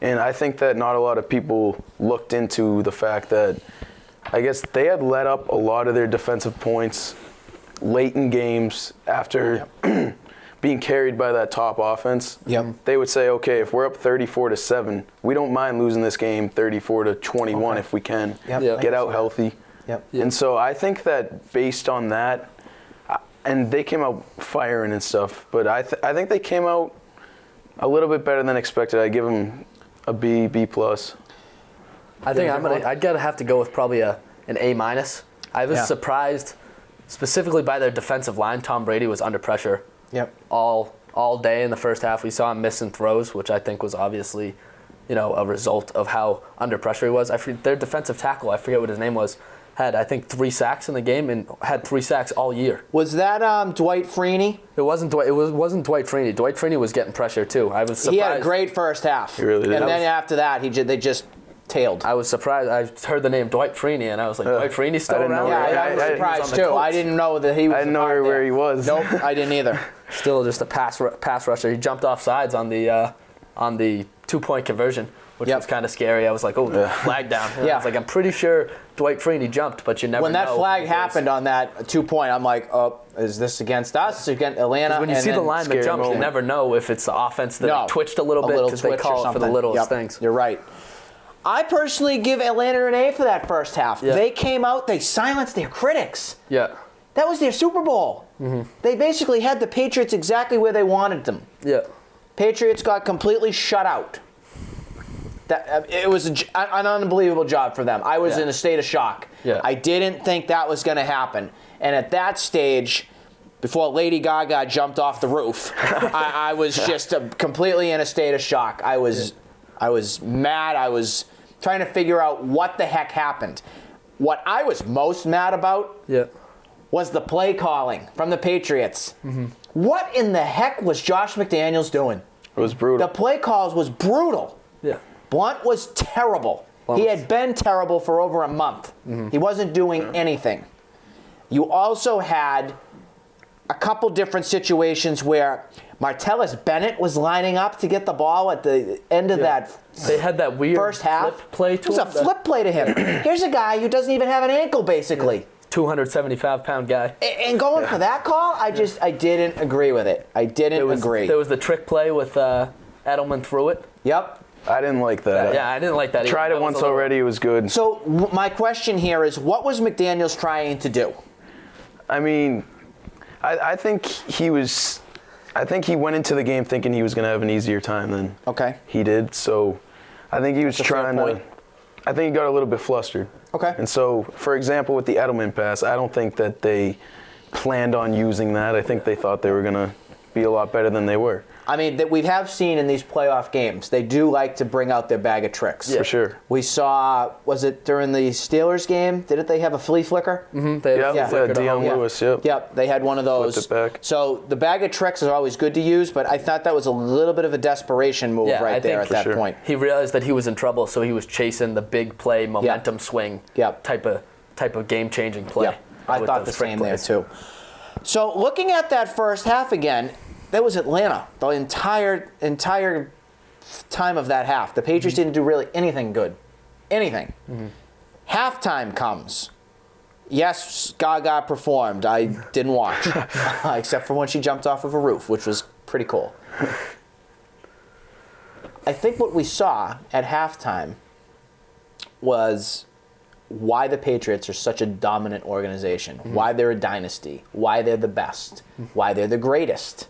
Speaker 6: And I think that not a lot of people looked into the fact that I guess they had let up a lot of their defensive points late in games after being carried by that top offense. They would say, okay, if we're up 34-7, we don't mind losing this game 34-21 if we can. Get out healthy. And so I think that based on that, and they came out firing and stuff, but I think they came out a little bit better than expected. I give them a B+.
Speaker 7: I think I'd gotta have to go with probably an A-. I was surprised specifically by their defensive line. Tom Brady was under pressure all day in the first half. We saw him missing throws, which I think was obviously, a result of how under pressure he was. Their defensive tackle, I forget what his name was, had I think 3 sacks in the game and had 3 sacks all year.
Speaker 5: Was that Dwight Freeney?
Speaker 7: It wasn't Dwight. It wasn't Dwight Freeney. Dwight Freeney was getting pressure too. I was surprised.
Speaker 5: He had a great first half.
Speaker 6: He really did.
Speaker 5: And then after that, they just tailed.
Speaker 7: I was surprised. I heard the name Dwight Freeney, and I was like, Dwight Freeney's still around?
Speaker 5: I was surprised too. I didn't know that he was.
Speaker 6: I didn't know where he was.
Speaker 5: Nope, I didn't either.
Speaker 7: Still just a pass rusher. He jumped off sides on the 2-point conversion. which was kind of scary. I was like, oh, flag down. And I was like, I'm pretty sure Dwight Freeney jumped, but you never know.
Speaker 5: When that flag happened on that 2-point, I'm like, oh, is this against us, against Atlanta?
Speaker 7: When you see the lineman jumps, you never know if it's the offense that twitched a little bit because they call it for the littlest things.
Speaker 5: You're right. I personally give Atlanta an A for that first half. Yeah. They came out, they silenced their critics.
Speaker 7: Yeah.
Speaker 5: That was their Super Bowl. Mm-hmm. They basically had the Patriots exactly where they wanted them.
Speaker 7: Yeah.
Speaker 5: Patriots got completely shut out. It was an unbelievable job for them. I was in a state of shock.
Speaker 7: Yeah.
Speaker 5: I didn't think that was going to happen. And at that stage, before Lady Gaga jumped off the roof, I was just completely in a state of shock. I was mad. I was trying to figure out what the heck happened. What I was most mad about was the play calling from the Patriots. Mm-hmm. What in the heck was Josh McDaniels doing?
Speaker 6: It was brutal.
Speaker 5: The play calls was brutal.
Speaker 7: Yeah.
Speaker 5: Blunt was terrible. He had been terrible for over a month. Mm-hmm. He wasn't doing anything. You also had a couple different situations where Martellus Bennett was lining up to get the ball at the end of that.
Speaker 7: They had that weird
Speaker 5: first half
Speaker 7: flip play to him.
Speaker 5: It was a flip play to him. Here's a guy who doesn't even have an ankle, basically.
Speaker 7: 275-pound guy.
Speaker 5: And going for that call, I didn't agree with it. I didn't agree.
Speaker 7: There was the trick play with Edelman threw it.
Speaker 5: Yep.
Speaker 6: I didn't like that.
Speaker 7: Yeah, I didn't like that either.
Speaker 6: Tried it once already. It was good.
Speaker 5: So my question here is, what was McDaniels trying to do?
Speaker 6: I mean, I think he was. I think he went into the game thinking he was going to have an easier time than he did. So I think he was trying to. I think he got a little bit flustered.
Speaker 5: Okay.
Speaker 6: And so, for example, with the Edelman pass, I don't think that they planned on using that. I think they thought they were going to be a lot better than they were.
Speaker 5: I mean, that we have seen in these playoff games, they do like to bring out their bag of tricks.
Speaker 6: Yeah. For sure.
Speaker 5: We saw, was it during the Steelers game? Didn't they have a flea flicker?
Speaker 7: Mm-hmm. They had a flea flicker.
Speaker 6: Deion Lewis, yep.
Speaker 5: Yep, they had one of those.
Speaker 6: Flipped it back.
Speaker 5: So the bag of tricks is always good to use, but I thought that was a little bit of a desperation move right there at that point.
Speaker 7: He realized that he was in trouble, so he was chasing the big play, momentum swing type of game-changing play.
Speaker 5: Yep. I thought the same there, too. So looking at that first half again, that was Atlanta the entire time of that half. The Patriots didn't do really anything good. Anything. Mm-hmm. Halftime comes. Yes, Gaga performed. I didn't watch. Except for when she jumped off of a roof, which was pretty cool. I think what we saw at halftime was why the Patriots are such a dominant organization, why they're a dynasty, why they're the best, why they're the greatest.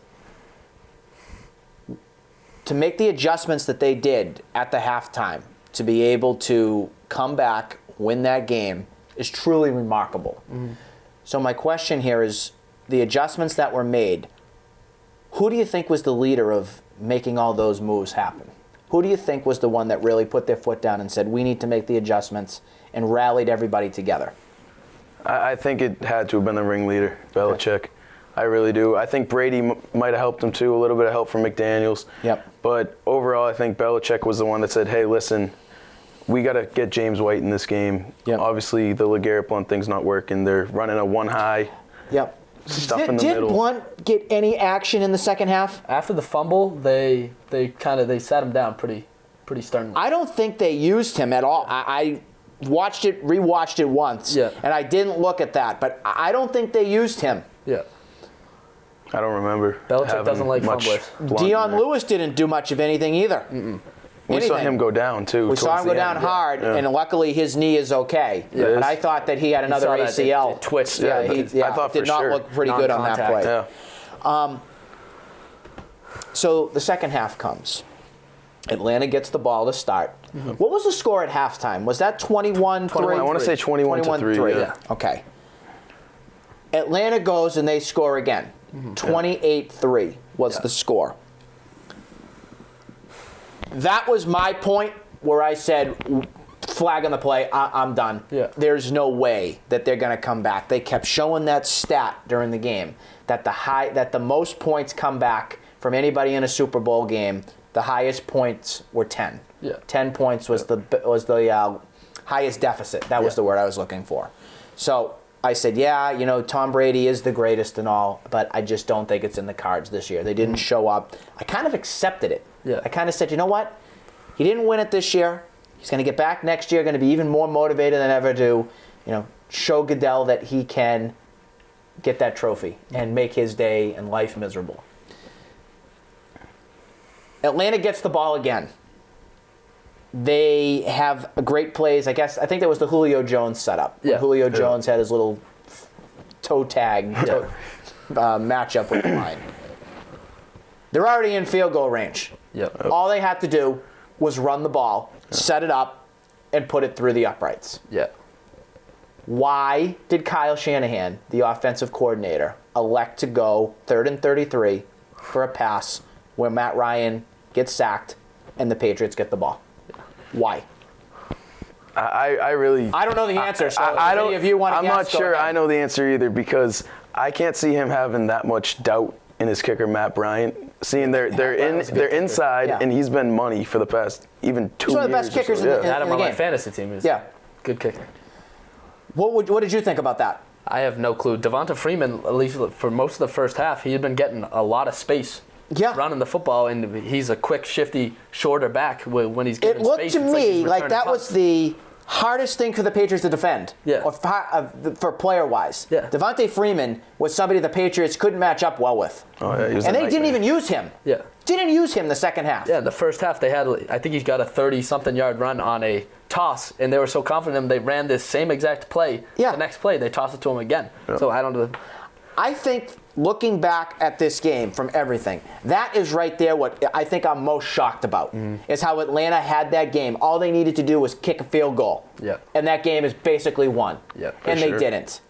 Speaker 5: To make the adjustments that they did at the halftime, to be able to come back, win that game, is truly remarkable. Mm-hmm. So my question here is, the adjustments that were made, who do you think was the leader of making all those moves happen? Who do you think was the one that really put their foot down and said, we need to make the adjustments, and rallied everybody together?
Speaker 6: I think it had to have been the ringleader, Belichick. Okay. I really do. I think Brady might have helped him too, a little bit of help from McDaniels.
Speaker 5: Yep.
Speaker 6: But overall, I think Belichick was the one that said, hey, listen, we got to get James White in this game. Yep. Obviously, the LeGarrette Blount thing's not working. They're running a one high.
Speaker 5: Yep.
Speaker 6: Stuff in the middle.
Speaker 5: Did Blount get any action in the second half?
Speaker 7: After the fumble, they sat him down pretty sternly.
Speaker 5: I don't think they used him at all. I rewatched it once, and I didn't look at that, but I don't think they used him.
Speaker 7: Yeah.
Speaker 6: I don't remember.
Speaker 7: Belichick doesn't like fumblers.
Speaker 5: Deion Lewis didn't do much of anything either.
Speaker 6: Mm-mm. We saw him go down, too.
Speaker 5: We saw him go down hard, and luckily his knee is okay. Yeah. But I thought that he had another ACL.
Speaker 7: It twitched.
Speaker 5: I thought did not look pretty good on that play.
Speaker 6: Yeah.
Speaker 5: So the second half comes. Atlanta gets the ball to start. Mm-hmm. What was the score at halftime? Was that 21-3?
Speaker 6: I want to say 21-3.
Speaker 5: Yeah. Okay. Atlanta goes and they score again. 28-3 was the score. That was my point where I said, flag on the play, I'm done.
Speaker 7: Yeah.
Speaker 5: There's no way that they're going to come back. They kept showing that stat during the game, that the most points come back from anybody in a Super Bowl game, the highest points were 10.
Speaker 7: Yeah.
Speaker 5: 10 points was the highest deficit. That was the word I was looking for. So I said, Tom Brady is the greatest and all, but I just don't think it's in the cards this year. They didn't show up. I kind of accepted it.
Speaker 7: Yeah.
Speaker 5: I kind of said, you know what? He didn't win it this year. He's going to get back next year, going to be even more motivated than ever to, show Goodell that he can get that trophy and make his day and life miserable. Atlanta gets the ball again. They have great plays. I think that was the Julio Jones setup.
Speaker 7: Yeah.
Speaker 5: Julio Jones had his little toe tag matchup with the line. They're already in field goal range.
Speaker 7: Yep.
Speaker 5: All they had to do was run the ball, set it up, and put it through the uprights.
Speaker 7: Yeah.
Speaker 5: Why did Kyle Shanahan, the offensive coordinator, elect to go 3rd and 33 for a pass where Matt Ryan gets sacked and the Patriots get the ball? Why?
Speaker 6: I
Speaker 5: don't know the answer, so if
Speaker 6: I
Speaker 5: any of you want to
Speaker 6: I'm
Speaker 5: guess,
Speaker 6: not
Speaker 5: go
Speaker 6: sure
Speaker 5: ahead.
Speaker 6: I know the answer either, because I can't see him having that much doubt in his kicker, Matt Bryant. Seeing they're inside,
Speaker 5: Yeah.
Speaker 6: and he's been money for the past even 2 years.
Speaker 5: He's one of the best kickers in the
Speaker 7: Had him
Speaker 5: the
Speaker 7: on my
Speaker 5: game.
Speaker 7: fantasy team. He's
Speaker 5: Yeah.
Speaker 7: good kicker.
Speaker 5: What did you think about that?
Speaker 7: I have no clue. Devonta Freeman, at least for most of the first half, he had been getting a lot of space.
Speaker 5: Yeah.
Speaker 7: Running the football, and he's a quick, shifty, shorter back when he's
Speaker 5: It
Speaker 7: given
Speaker 5: looked
Speaker 7: space.
Speaker 5: to
Speaker 7: It's
Speaker 5: me
Speaker 7: he's
Speaker 5: like
Speaker 7: returning
Speaker 5: that was
Speaker 7: punts.
Speaker 5: the hardest thing for the Patriots to defend.
Speaker 7: Yeah.
Speaker 5: Or for player-wise.
Speaker 7: Yeah.
Speaker 5: Devonta Freeman was somebody the Patriots couldn't match up well with.
Speaker 6: Oh, yeah, he was
Speaker 5: And
Speaker 6: a
Speaker 5: they didn't
Speaker 6: nightmare.
Speaker 5: even use him.
Speaker 7: Yeah.
Speaker 5: Didn't use him the second half.
Speaker 7: Yeah, the first half they had, I think he's got a 30-something yard run on a toss, and they were so confident in him, they ran this same exact play.
Speaker 5: Yeah.
Speaker 7: The next play, they tossed it to him again.
Speaker 6: Yeah.
Speaker 7: So I don't know.
Speaker 5: I think looking back at this game from everything, that is right there what I think I'm most shocked about, is how Atlanta had that game. All they needed to do was kick a field goal.
Speaker 7: Yeah.
Speaker 5: And that game is basically won.
Speaker 7: Yeah, for
Speaker 5: and they
Speaker 6: sure.
Speaker 5: didn't.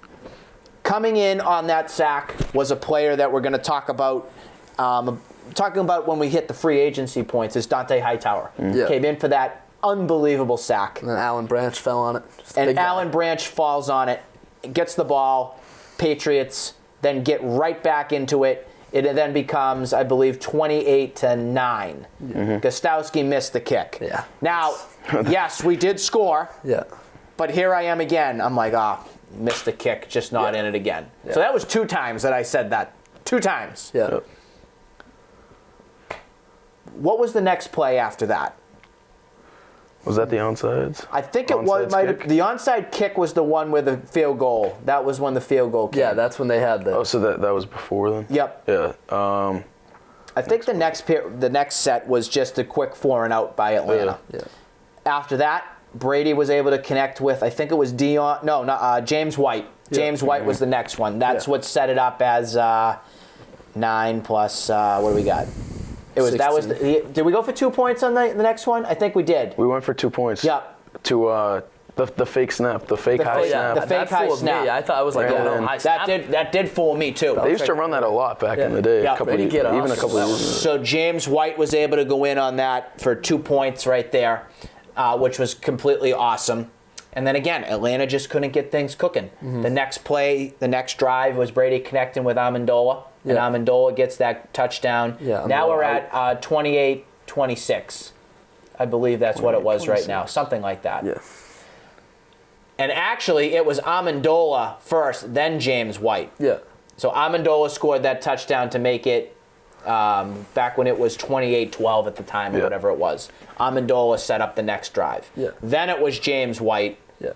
Speaker 5: Coming in on that sack was a player that we're going to talk about. Talking about when we hit the free agency points is Dante Hightower.
Speaker 7: Yeah.
Speaker 5: Came in for that unbelievable sack.
Speaker 7: And then Alan Branch fell on it. Just a
Speaker 5: And
Speaker 7: big guy.
Speaker 5: Alan Branch falls on it, gets the ball. Patriots then get right back into it. It then becomes, I believe, 28-9. Gostowski missed the kick.
Speaker 7: Yeah.
Speaker 5: Now, yes, we did score,
Speaker 7: Yeah.
Speaker 5: but here I am again. I'm like, missed the kick, just not in it again.
Speaker 7: Yeah.
Speaker 5: So that was 2 times that I said that. 2 times.
Speaker 7: Yeah.
Speaker 6: Yep.
Speaker 5: What was the next play after that?
Speaker 6: Was that the onsides?
Speaker 5: I think it was
Speaker 6: Onside
Speaker 5: the onside kick was the one with the field goal. That was when the field goal came.
Speaker 7: Yeah, that's when they had the.
Speaker 6: Oh, so that was before then?
Speaker 5: Yep.
Speaker 6: Yeah.
Speaker 5: I think the next set was just a quick 4 and out by Atlanta.
Speaker 7: Yeah.
Speaker 5: After that, Brady was able to connect with, I think it was James White. James White was the next one. That's what set it up as 9 plus, what do we got? Did we go for 2 points on the next one? I think we did.
Speaker 6: We went for 2 points.
Speaker 5: Yep.
Speaker 6: To the fake snap, the fake high
Speaker 5: fake-
Speaker 6: snap.
Speaker 5: the fake
Speaker 7: that
Speaker 5: high
Speaker 7: fooled
Speaker 5: snap.
Speaker 7: me. I thought I was like,
Speaker 6: Yeah.
Speaker 7: oh no, high snap.
Speaker 5: That did fool me too.
Speaker 6: They used to run that a lot back in the day.
Speaker 5: Yeah.
Speaker 6: A couple
Speaker 7: Brady
Speaker 6: of,
Speaker 7: get
Speaker 6: even a
Speaker 7: off.
Speaker 6: couple of years ago.
Speaker 5: So James White was able to go in on that for 2 points right there, which was completely awesome. And then again, Atlanta just couldn't get things cooking. The next play, the next drive was Brady connecting with Amendola, and
Speaker 7: Yeah.
Speaker 5: Amendola gets that touchdown.
Speaker 7: Yeah,
Speaker 5: now we're
Speaker 7: Amendola
Speaker 5: at 28-26. I believe that's what it was right now, something like that.
Speaker 7: Yeah.
Speaker 5: And actually, it was Amendola first, then James White.
Speaker 7: Yeah.
Speaker 5: So Amendola scored that touchdown to make it back when it was 28-12 at the time or
Speaker 6: Yeah.
Speaker 5: whatever it was. Amendola set up the next drive.
Speaker 7: Yeah.
Speaker 5: Then it was James White.
Speaker 7: Yeah.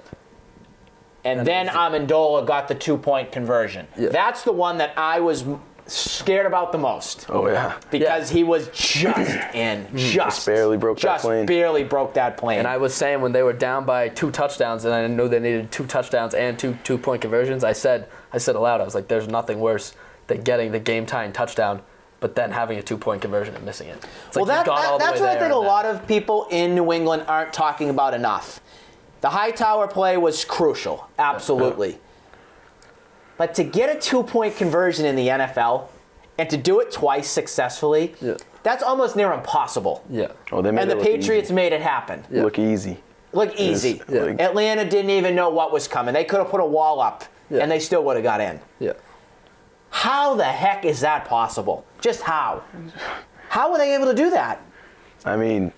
Speaker 5: And then Amendola got the 2-point conversion.
Speaker 7: Yeah.
Speaker 5: That's the one that I was scared about the most.
Speaker 6: Oh, yeah.
Speaker 5: Because he was just in. Just
Speaker 6: barely broke that plane.
Speaker 5: Just barely broke that plane.
Speaker 7: And I was saying when they were down by 2 touchdowns, and I knew they needed 2 touchdowns and 2-point conversions, I said aloud, I was like, there's nothing worse than getting the game-tying touchdown, but then having a 2-point conversion and missing it. It's
Speaker 5: Well,
Speaker 7: like you've gone all the
Speaker 5: that's
Speaker 7: way
Speaker 5: what I
Speaker 7: there
Speaker 5: think a
Speaker 7: and then-
Speaker 5: lot of people in New England aren't talking about enough. The Hightower play was crucial, absolutely. But to get a 2-point conversion in the NFL and to do it twice successfully, that's almost near impossible.
Speaker 7: Yeah.
Speaker 6: Oh, they made
Speaker 5: And
Speaker 6: it
Speaker 5: the
Speaker 6: look
Speaker 5: Patriots
Speaker 6: easy.
Speaker 5: made it happen.
Speaker 6: Look easy.
Speaker 5: Look easy.
Speaker 6: Yeah. Like-
Speaker 5: Atlanta didn't even know what was coming. They could have put a wall up,
Speaker 7: Yeah.
Speaker 5: and they still would have got in.
Speaker 7: Yeah.
Speaker 5: How the heck is that possible? Just how? How were they able to do that?
Speaker 6: I mean,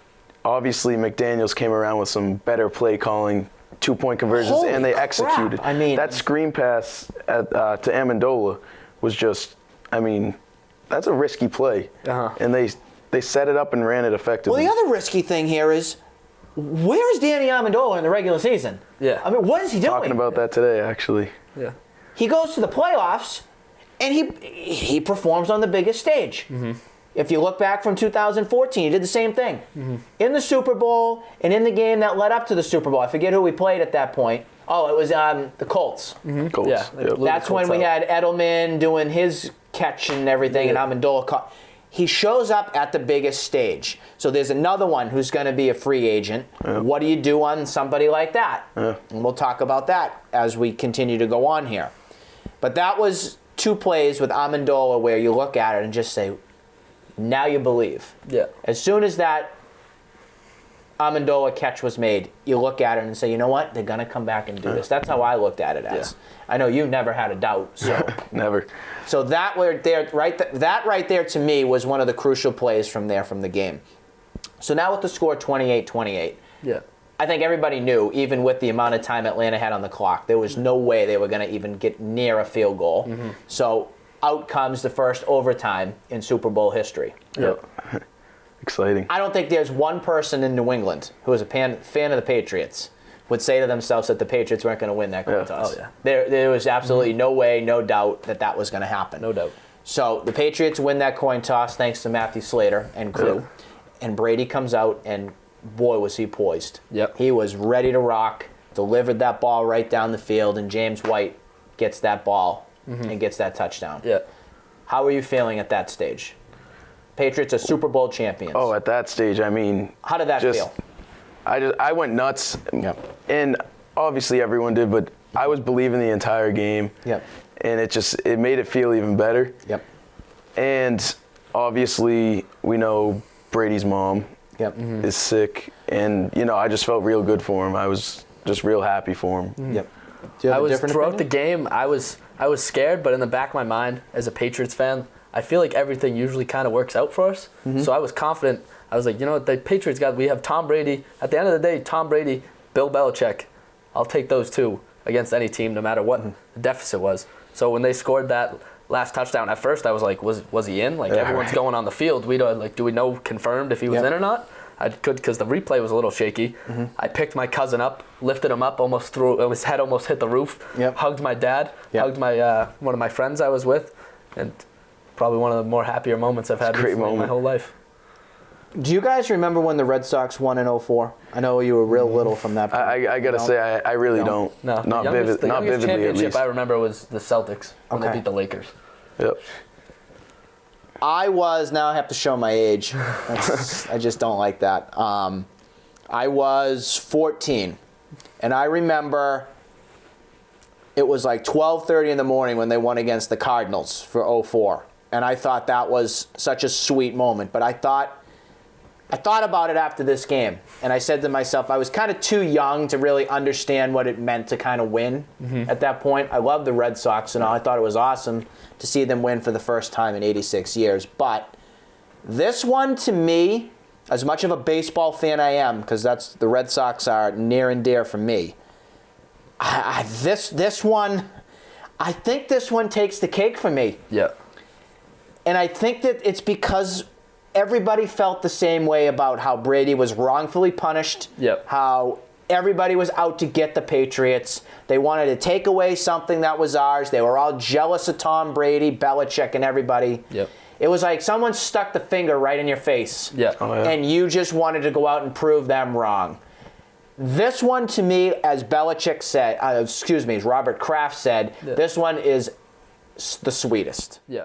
Speaker 6: obviously McDaniels came around with some better play calling, 2-point conversions,
Speaker 5: Holy
Speaker 6: and they
Speaker 5: crap.
Speaker 6: executed.
Speaker 5: I mean-
Speaker 6: that screen pass to Amendola was just, I mean, that's a risky play.
Speaker 7: Uh-huh.
Speaker 6: And they set it up and ran it effectively.
Speaker 5: Well, the other risky thing here is, where's Danny Amendola in the regular season?
Speaker 7: Yeah.
Speaker 5: I mean, what is he doing?
Speaker 6: Talking about that today, actually.
Speaker 7: Yeah.
Speaker 5: He goes to the playoffs, and he performs on the biggest stage. Mm-hmm. If you look back from 2014, he did the same thing. Mm-hmm. In the Super Bowl and in the game that led up to the Super Bowl. I forget who we played at that point. Oh, it was the Colts.
Speaker 6: Mm-hmm. Colts.
Speaker 7: Yeah.
Speaker 6: Yep.
Speaker 5: That's when we had Edelman doing his catch and everything, and Amendola caught. He shows up at the biggest stage. So there's another one who's going to be a free agent. Yeah. What do you do on somebody like that? Yeah. And we'll talk about that as we continue to go on here. But that was 2 plays with Amendola where you look at it and just say, now you believe.
Speaker 7: Yeah.
Speaker 5: As soon as that Amendola catch was made, you look at it and say, you know what? They're going to come back and do this. That's how I looked at it as. Yeah. I know you never had a doubt. So.
Speaker 6: Never.
Speaker 5: So that right there to me was one of the crucial plays from the game. So now with the score 28-28.
Speaker 7: Yeah.
Speaker 5: I think everybody knew, even with the amount of time Atlanta had on the clock, there was no way they were going to even get near a field goal. Mm-hmm. So out comes the first overtime in Super Bowl history.
Speaker 6: Yep. Exciting.
Speaker 5: I don't think there's one person in New England who is a fan of the Patriots would say to themselves that the Patriots weren't going to win that coin toss. Oh, yeah. There was absolutely no way, no doubt that was going to happen.
Speaker 7: No doubt.
Speaker 5: So the Patriots win that coin toss thanks to Matthew Slater and crew. Yep. And Brady comes out, and boy, was he poised.
Speaker 7: Yep.
Speaker 5: He was ready to rock, delivered that ball right down the field, and James White gets that ball and gets that touchdown.
Speaker 7: Yeah.
Speaker 5: How are you feeling at that stage? Patriots are Super Bowl champions.
Speaker 6: Oh, at that stage, I mean...
Speaker 5: How did that feel?
Speaker 6: I went nuts, and obviously everyone did, but I was believing the entire game, and it made it feel even better.
Speaker 5: Yep.
Speaker 6: And obviously we know Brady's mom is sick, and I just felt real good for him. I was just real happy for him.
Speaker 5: Yep.
Speaker 7: Throughout the game, I was scared, but in the back of my mind, as a Patriots fan, I feel like everything usually kind of works out for us. Mm-hmm. So I was confident. I was like, the Patriots we have Tom Brady. At the end of the day, Tom Brady, Bill Belichick, I'll take those 2 against any team, no matter what the deficit was. So when they scored that last touchdown, at first I was like, was he in? Like everyone's going on the field. Do we know confirmed if he was in or not? I could, because the replay was a little shaky. Mm-hmm. I picked my cousin up, lifted him up, his head almost hit the roof. Yep. Hugged my dad, hugged my one of my friends I was with, and probably one of the more happier moments I've had in my whole life.
Speaker 5: Do you guys remember when the Red Sox won in 2004? I know you were real little from that point.
Speaker 6: I got to say, I really don't.
Speaker 7: No.
Speaker 6: Not
Speaker 7: the
Speaker 6: vividly,
Speaker 7: championship
Speaker 6: at least.
Speaker 7: I remember was the Celtics when they beat the Lakers.
Speaker 6: Yep.
Speaker 5: Now I have to show my age. I just don't like that. I was 14, and I remember it was like 12:30 in the morning when they won against the Cardinals for 2004. And I thought that was such a sweet moment. But I thought about it after this game, and I said to myself, I was kind of too young to really understand what it meant to kind of win at that point. I love the Red Sox and all. I thought it was awesome to see them win for the first time in 86 years. But this one, to me, as much of a baseball fan I am, because the Red Sox are near and dear for me, this one, I think this one takes the cake for me.
Speaker 7: Yeah.
Speaker 5: And I think that it's because everybody felt the same way about how Brady was wrongfully punished, how everybody was out to get the Patriots. They wanted to take away something that was ours. They were all jealous of Tom Brady, Belichick, and everybody. Yep. It was like someone stuck the finger right in your face, and you just wanted to go out and prove them wrong. This one, to me, as Belichick said, as Robert Kraft said, this one is the sweetest.
Speaker 7: Yeah.